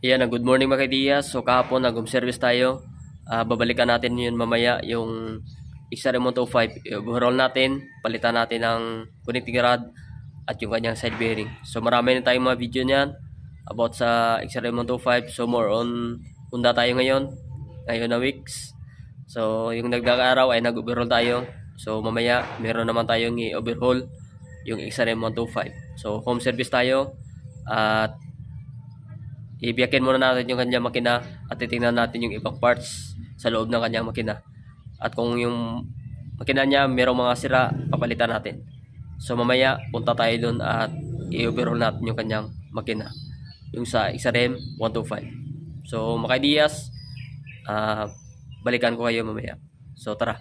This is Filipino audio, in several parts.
Ayan, good morning mga kaidiyas. So kahapon nag-home service tayo. Babalikan natin yun mamaya yung XR-M 105. I-overhaul natin, palitan natin ng connecting rod at yung kanyang side bearing. So marami na tayong mga video niyan about sa XR-M 105. So more on Honda tayo ngayon na weeks. So yung nagdaang araw ay nag-overhaul tayo. So mamaya meron naman tayong i-overhaul yung XR-M 125. So home service tayo at ibiyakin muna natin yung kanyang makina at titingnan natin yung ibang parts sa loob ng kanyang makina. At kung yung makina niya merong mga sira, papalitan natin. So mamaya punta tayo dun at i-overhaul natin yung kanyang makina, yung sa XR-M 125. So mga ideas, balikan ko kayo mamaya. So tara.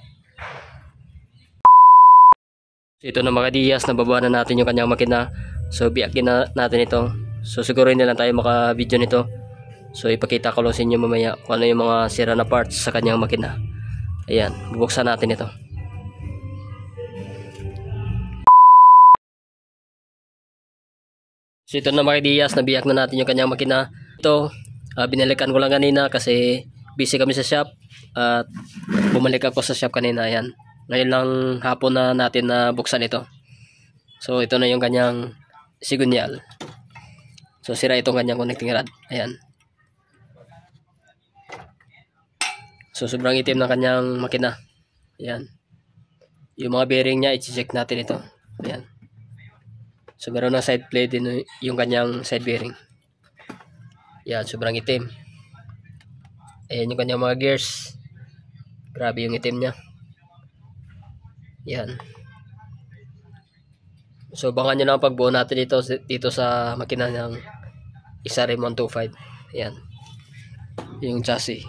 So, ito na mga ideas, nababa na natin yung kanyang makina. So biyakin na natin ito. So siguro hindi lang tayo maka-video nito. So ipakita ko lang sa inyo mamaya kung ano yung mga sira na parts sa kanyang makina. Ayan, bubuksan natin ito. So ito na mga ideas, nabiyak na natin yung kanyang makina. Ito, binalikan ko lang kanina kasi busy kami sa shop. At bumalik ako sa shop kanina. Ayan, ngayon lang hapon na natin na buksan ito. So ito na yung kanyang sigunyal. So sira itong kanyang connecting rod. Ayan. So sobrang itim ng kanyang makina. Ayan. Yung mga bearing niya, i-check natin ito. Ayan. So meron ng side plate din yung kanyang side bearing. Ayan, sobrang itim. Ayan yung kanyang mga gears. Grabe yung itim niya. Ayan. So bangan nyo lang pagbuo natin dito sa makina ng XR-M 125. Ayan. Yung chassis.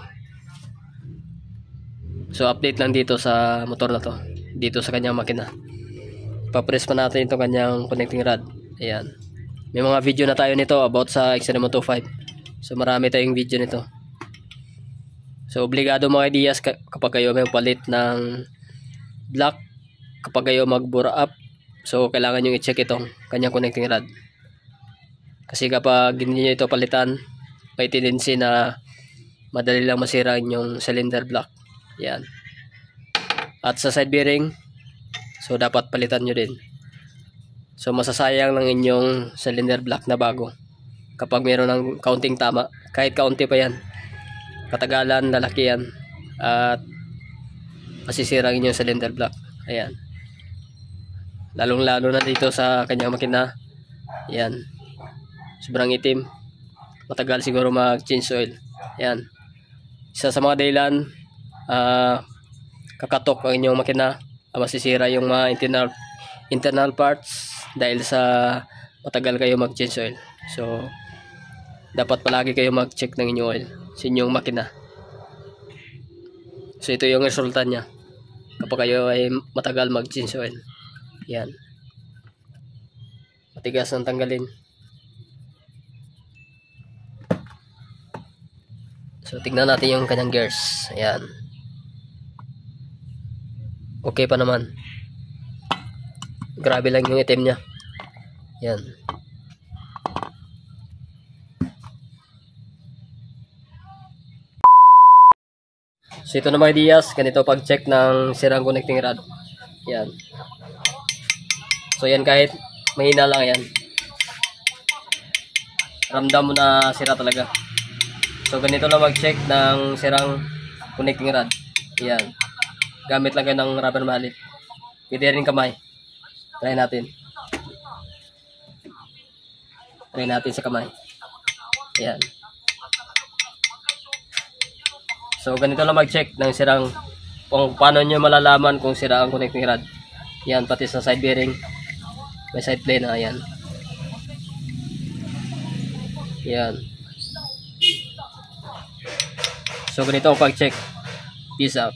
So update lang dito sa motor na to. Dito sa kanyang makina. Ipapress pa natin itong kanyang connecting rod. Ayan. May mga video na tayo nito about sa XR-M 125. So marami tayong video nito. So obligado mga ideas kapag kayo may palit ng block, kapag kayo mag-bore up, so kailangan nyo i-check itong kanyang connecting rod. Kasi kapag hindi nyo ito palitan, may tendency na madali lang masira yung cylinder block. Yan. At sa side bearing, so dapat palitan nyo din. So masasayang lang inyong cylinder block na bago kapag mayroon ng counting tama. Kahit kaunti pa yan, katagalan, lalaki yan, at masisira ang inyong cylinder block. Ayan. Lalong lalo na dito sa kanyang makina. Ayan. Sobrang itim. Matagal siguro mag-change oil. Ayan. Isa sa mga dahilan, kakatok ang inyong makina. Masisira yung mga internal parts dahil sa matagal kayo mag-change oil. So, dapat palagi kayo mag-check ng inyong oil sa inyong makina. So, ito yung resulta niya kapag kayo ay matagal mag-change oil. Yan. Matigas ang tanggalin. So tignan natin yung kanyang gears. Ayan. Okay pa naman. Grabe lang yung itim niya. Yan. So ito na mga ideas. Ganito pag-check ng sirang connecting rod. Yan. So yan, kahit mahina lang yan, ramdam mo na sira talaga. So ganito lang mag-check ng sirang connecting rod. Yan. Gamit lang kayo ng rubber mallet. Pwede rin kamay. Try natin. Try natin sa kamay. Yan. So ganito lang mag-check ng sirang, kung paano nyo malalaman kung sira ang connecting rod. Yan, pati sa side bearing. May side plate na, ayan. Yan. So ganito ang pag-check. Peace out.